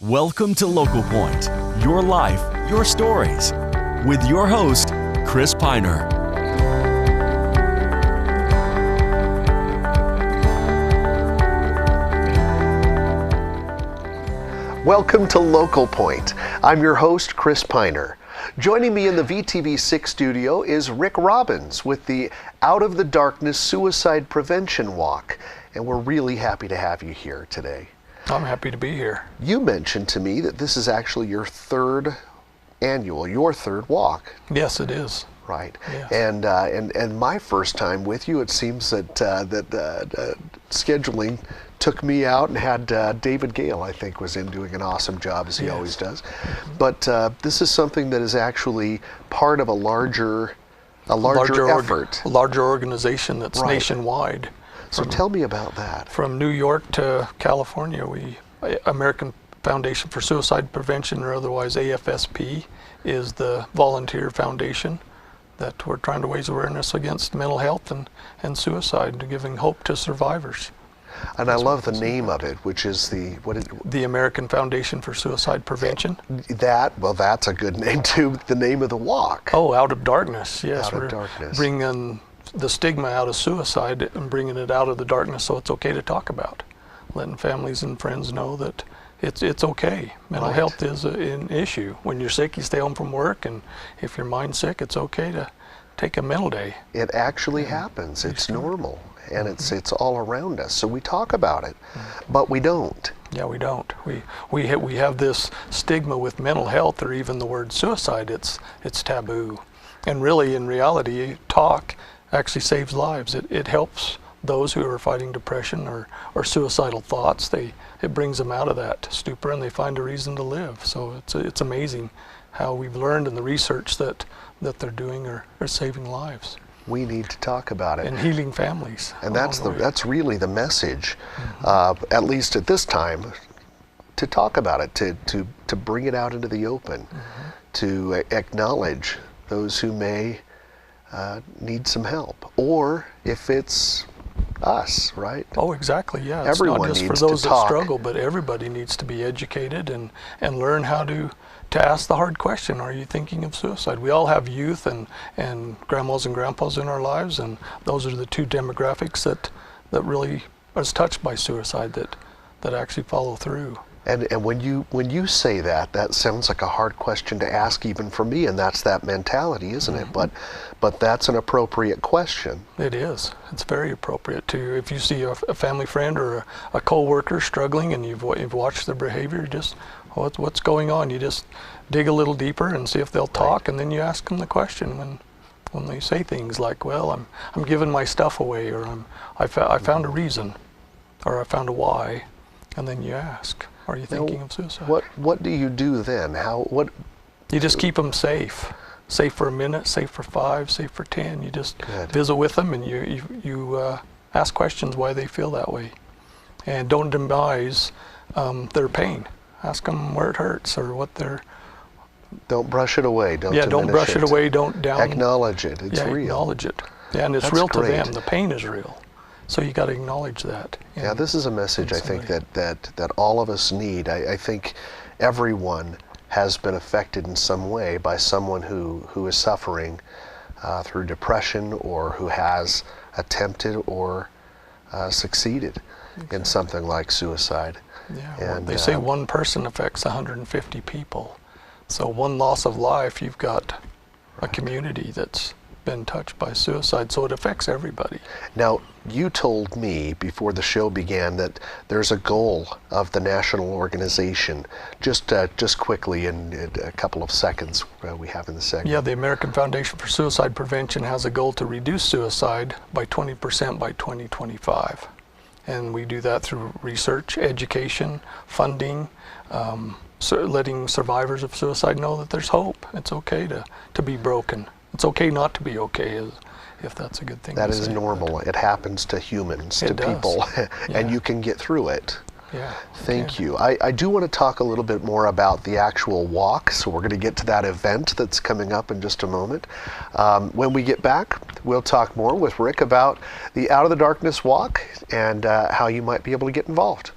Welcome to Local Point, your life, your stories, with your host, Chris Piner. Welcome to Local Point. I'm your host, Chris Piner. Joining me in the VTV6 studio is Rick Robbins with the Out of the Darkness Suicide Prevention Walk, and we're really happy to have you here today. I'm happy to be here. You mentioned to me that this is actually your third walk. Yes, it is. Right. Yes. And my first time with you, it seems that scheduling took me out and had David Gale, I think, was in doing an awesome job, as he always does. But this is something that is actually part of a larger effort. A larger organization that's nationwide. So tell me about that. From New York to California, American Foundation for Suicide Prevention, or otherwise AFSP, is the volunteer foundation that we're trying to raise awareness against mental health and suicide, and giving hope to survivors. And I love the name of it, which is the American Foundation for Suicide Prevention. That's a good name too. The name of the walk. Oh, Out of Darkness. Yes, Out of Darkness. Bringing the stigma out of suicide and bringing it out of the darkness, so it's okay to talk about. Letting families and friends know that it's okay. Mental health is an issue. When you're sick, you stay home from work, and if your mind's sick, it's okay to take a mental day. It actually happens. It's normal, and it's all around us. So we talk about it, but we don't. Yeah, we don't. We have this stigma with mental health, or even the word suicide. It's taboo, and really, in reality, talk actually saves lives. It helps those who are fighting depression or suicidal thoughts. It brings them out of that stupor, and they find a reason to live. So it's amazing how we've learned in the research that they're doing are saving lives. We need to talk about it. And healing families. And that's really the message, at least at this time, to talk about it, to bring it out into the open, to acknowledge those who may need some help, or if it's us, right? Oh, exactly, yeah. Everyone it's not just needs for those to talk. that struggle, but everybody needs to be educated and learn how to ask the hard question: are you thinking of suicide? We all have youth and grandmas and grandpas in our lives, and those are the two demographics that really are touched by suicide that actually follow through. And when you say that sounds like a hard question to ask even for me, and that's that mentality, isn't it? But that's an appropriate question. It is. It's very appropriate to, if you see a family friend or a co-worker struggling and you've watched their behavior, just what's going on? You just dig a little deeper and see if they'll talk, and then you ask them the question when they say things like, well, I'm giving my stuff away, or I found a reason, or I found a why, and then you ask, are you thinking of suicide? What do you do then? You just keep them safe. Safe for a minute, safe for 5, safe for 10. You just visit with them, and you ask questions why they feel that way, and don't demise their pain. Ask them where it hurts or what they're. Don't brush it away. Don't brush it away. Don't down. Acknowledge it. It's real. Acknowledge it. Yeah, and it's real to them. The pain is real. So you got to acknowledge that. Yeah, this is a message I think that all of us need. I think everyone has been affected in some way by someone who is suffering through depression, or who has attempted or succeeded in something like suicide. Yeah, they say one person affects 150 people. So one loss of life, you've got a community that's been touched by suicide, so it affects everybody. Now, you told me before the show began that there's a goal of the national organization. Just quickly, in a couple of seconds we have in the segment. Yeah, the American Foundation for Suicide Prevention has a goal to reduce suicide by 20% by 2025. And we do that through research, education, funding, letting survivors of suicide know that there's hope. It's okay to be broken. It's okay not to be okay, if that's a good thing. That is normal. It happens to humans, to people, and you can get through it. Yeah. Thank you. I do want to talk a little bit more about the actual walk, so we're going to get to that event that's coming up in just a moment. When we get back, we'll talk more with Rick about the Out of the Darkness walk and how you might be able to get involved.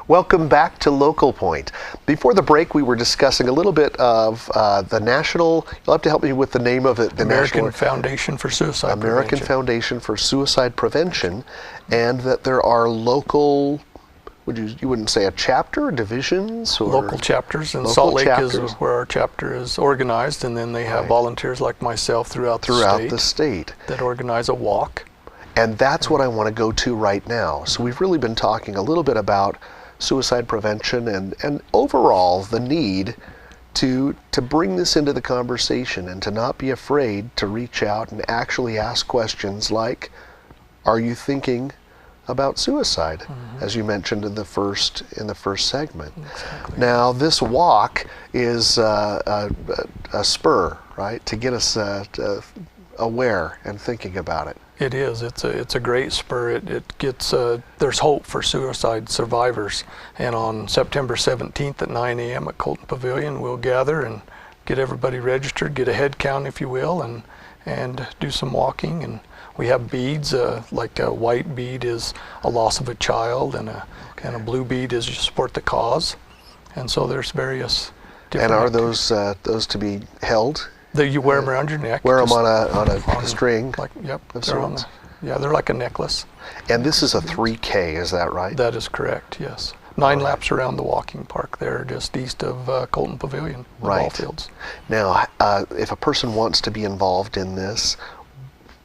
Welcome back to Local Point. Before the break, we were discussing a little bit of the national, you'll have to help me with the name of it. The American Foundation for Suicide Prevention. American Foundation for Suicide Prevention, and that there are local, you wouldn't say a chapter, divisions? Or local chapters, and local Salt Lake chapters. is where our chapter is organized, and then they have volunteers like myself throughout the state that organize a walk. And that's what I want to go to right now. So we've really been talking a little bit about suicide prevention and overall the need to bring this into the conversation and to not be afraid to reach out and actually ask questions like, are you thinking about suicide, as you mentioned in the first segment. Exactly. Now this walk is a spur, right, to get us aware and thinking about it. It is. It's a great spur. It gets there's hope for suicide survivors. And on September 17th at 9 a.m. at Colton Pavilion, we'll gather and get everybody registered, get a head count, if you will, and do some walking. And we have beads. Like a white bead is a loss of a child, and a blue bead is you support the cause. And so there's various different. And are those to be held? You wear them around your neck. Wear them on a string. Yep. They're they're like a necklace. And this is a 3K, is that right? That is correct. Yes. 9 laps around the walking park there, just east of Colton Pavilion, the ball fields. Now, if a person wants to be involved in this,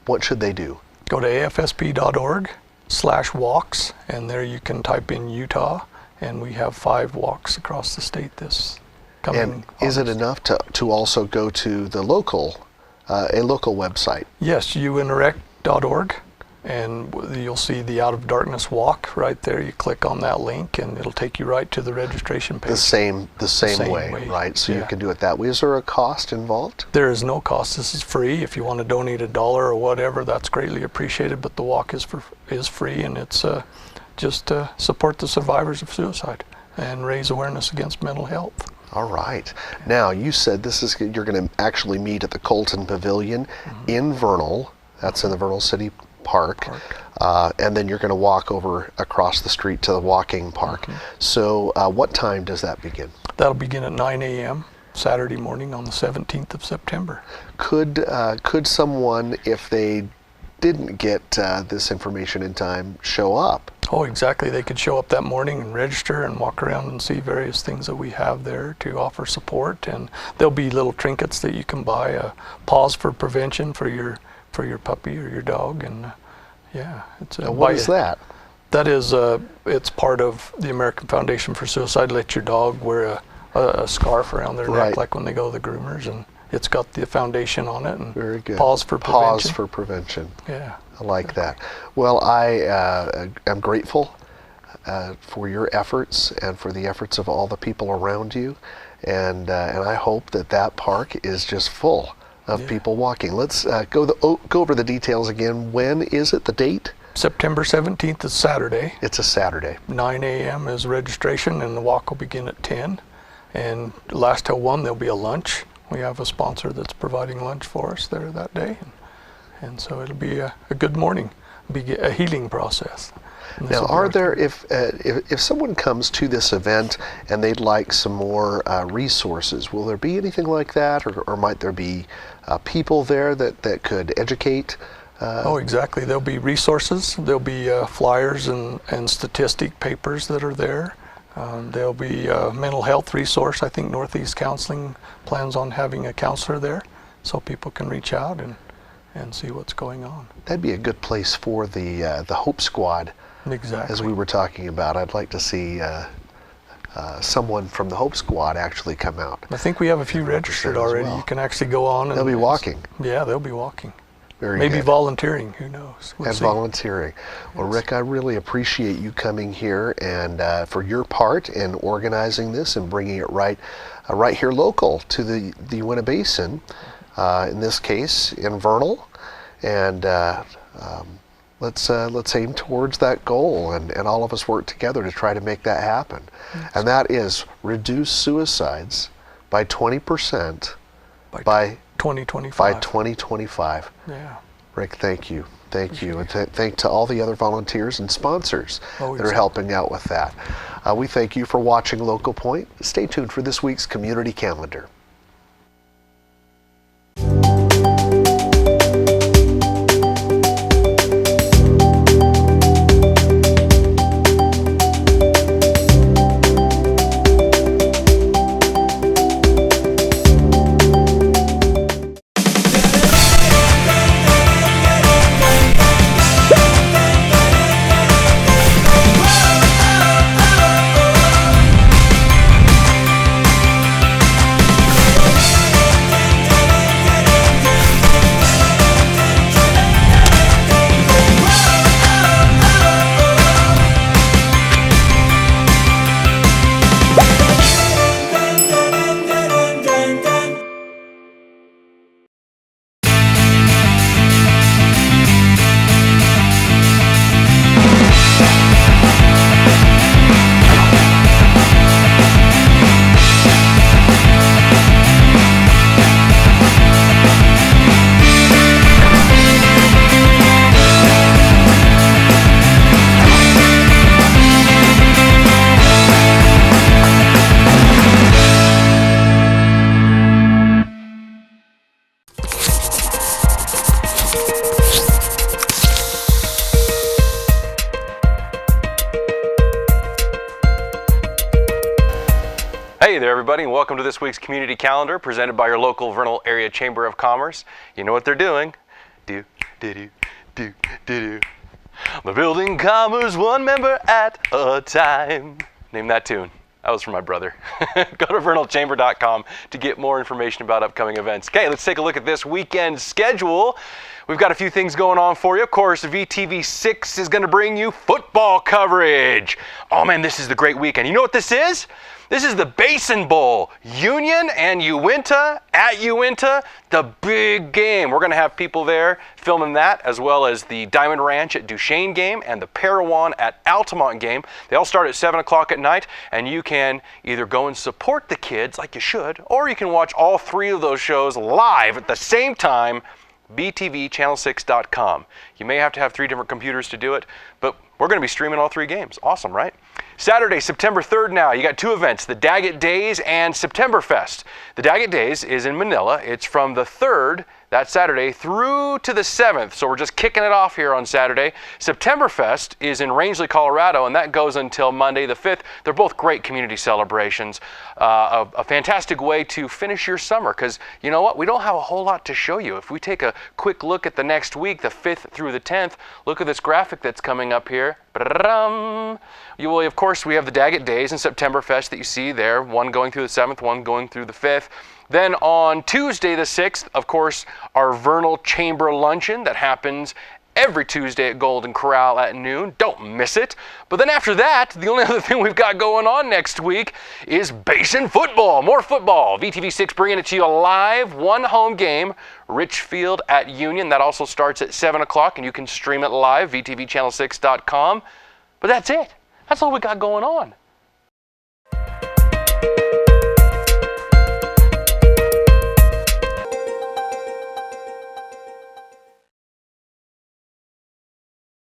what should they do? Go to afsp.org/walks, and there you can type in Utah, and we have 5 walks across the state this coming And is it enough to also go to the local, a local website? Yes, uinteract.org, and you'll see the Out of Darkness Walk right there. You click on that link, and it'll take you right to the registration page. The same way, right? So you can do it that way. Is there a cost involved? There is no cost. This is free. If you want to donate $1 or whatever, that's greatly appreciated. But the walk is free, and it's just to support the survivors of suicide and raise awareness against mental health. All right. Now, you said you're going to actually meet at the Colton Pavilion in Vernal. That's in the Vernal City Park. And then you're going to walk over across the street to the walking park. So what time does that begin? That'll begin at 9 a.m. Saturday morning on the 17th of September. Could someone, if they didn't get this information in time, show up? Oh, exactly. They could show up that morning and register and walk around and see various things that we have there to offer support. And there'll be little trinkets that you can buy, a pause for prevention for your puppy or your dog. And what is that? That is, it's part of the American Foundation for Suicide. Let your dog wear a scarf around their neck, like when they go to the groomers, and it's got the foundation on it. And very good. Pause for prevention. Pause for prevention. Yeah. I like that. Well, I am grateful for your efforts and for the efforts of all the people around you, and I hope that park is just full of people walking. Let's go over the details again. When is it? The date? September 17th is Saturday. It's a Saturday. 9 a.m. is registration, and the walk will begin at 10. And last till 1, there'll be a lunch. We have a sponsor that's providing lunch for us there that day. And so it'll be a good morning. It'll be a healing process. Now, are there, if someone comes to this event and they'd like some more resources, will there be anything like that, or might there be people there that could educate? Oh, exactly. There'll be resources. There'll be flyers and statistic papers that are there. There'll be a mental health resource. I think Northeast Counseling plans on having a counselor there, so people can reach out and see what's going on. That'd be a good place for the Hope Squad. Exactly. As we were talking about, I'd like to see someone from the Hope Squad actually come out. I think we have a few registered already. You can actually go on. They'll be walking. Yeah, they'll be walking. Maybe good. Volunteering, who knows? We'll see. Volunteering. Well, Rick, I really appreciate you coming here and for your part in organizing this and bringing it right here local to the Uinta Basin, in this case in Vernal, and let's aim towards that goal and all of us work together to try to make that happen. And that is reduce suicides by 20% by 2025. By 2025. Yeah. Rick, thank you. Thank you. And thank to all the other volunteers and sponsors that are helping out with that. We thank you for watching Local Point. Stay tuned for this week's community calendar. Hey there everybody, and welcome to this week's Community Calendar presented by your local Vernal Area Chamber of Commerce. You know what they're doing. Do. They're building commerce one member at a time. Name that tune. That was from my brother. Go to vernalchamber.com to get more information about upcoming events. Okay, let's take a look at this weekend schedule. We've got a few things going on for you. Of course, VTV6 is going to bring you football coverage. Oh man, this is the great weekend. You know what this is? This is the Basin Bowl, Union and Uinta at Uinta, the big game. We're going to have people there filming that, as well as the Diamond Ranch at Duchesne game and the Parowan at Altamont game. They all start at 7 o'clock at night, and you can either go and support the kids like you should, or you can watch all three of those shows live at the same time, btvchannel6.com. You may have to have 3 different computers to do it, but we're going to be streaming all 3 games. Awesome, right? Saturday, September 3rd now, you got 2 events, the Daggett Days and Septemberfest. The Daggett Days is in Manila. It's from the 3rd, that Saturday, through to the 7th. So we're just kicking it off here on Saturday. Septemberfest is in Rangeley, Colorado, and that goes until Monday the 5th. They're both great community celebrations. A fantastic way to finish your summer, because you know what? We don't have a whole lot to show you. If we take a quick look at the next week, the 5th through the 10th, look at this graphic that's coming up here. You will, of course, we have the Daggett Days and Septemberfest that you see there, one going through the 7th, one going through the 5th. Then on Tuesday the 6th, of course, our Vernal Chamber Luncheon that happens every Tuesday at Golden Corral at noon. Don't miss it. But then after that, the only other thing we've got going on next week is Basin football. More football. VTV6 bringing it to you live, 1 home game, Richfield at Union. That also starts at 7 o'clock, and you can stream it live, vtvchannel6.com. But that's it. That's all we got going on.